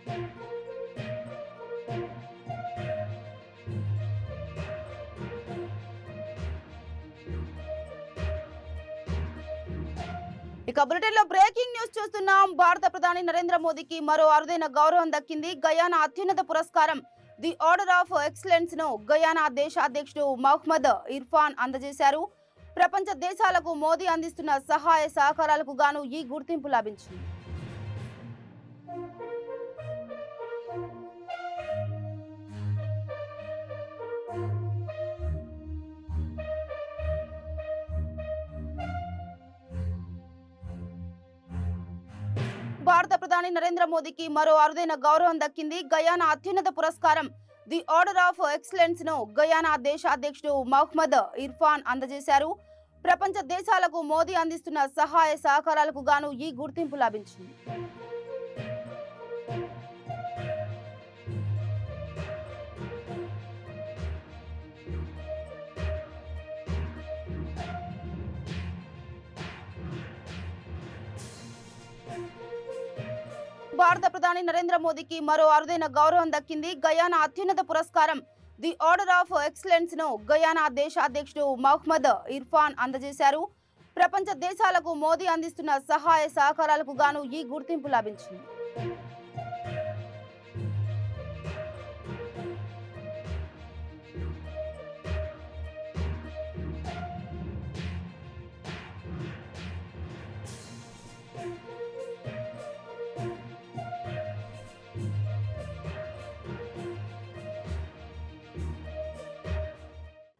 ఇక బులెటిన్ లో breaking news చూస్తున్నాం. భారత ప్రధాని నరేంద్ర మోదీకి మరో అరుదైన గౌరవం దక్కింది. గయానా అత్యున్నత పురస్కారం ది ఆర్డర్ ఆఫ్ ఎక్సలెన్స్ ను గయానా దేశ అధ్యక్షుడు మహ్మద్ ఇర్ఫాన్ అందజేశారు. ప్రపంచ దేశాలకు మోదీ అందిస్తున్న సహాయ సహకారాలకు గాను ఈ గుర్తింపు లభించింది. భారత ప్రధాని నరేంద్ర మోదీకి మరో అరుదైన గౌరవం దక్కింది. గయానా అత్యున్నత పురస్కారం ది ఆర్డర్ ఆఫ్ ఎక్సలెన్స్ ను గయానా దేశ అధ్యక్షుడు మహ్మద్ ఇర్ఫాన్ అందజేశారు. ప్రపంచ దేశాలకు మోదీ అందిస్తున్న సహాయ సహకారాలకు గాను ఈ గుర్తింపు లభించింది. భారత ప్రధాని నరేంద్ర మోదీకి మరో అరుదైన గౌరవం దక్కింది. గయానా అత్యున్నత పురస్కారం ది ఆర్డర్ ఆఫ్ ఎక్సలెన్స్ ను గయానా దేశ అధ్యక్షుడు మహ్మద్ ఇర్ఫాన్ అందజేశారు. ప్రపంచ దేశాలకు మోదీ అందిస్తున్న సహాయ సహకారాలకు గాను ఈ గుర్తింపు లభించింది.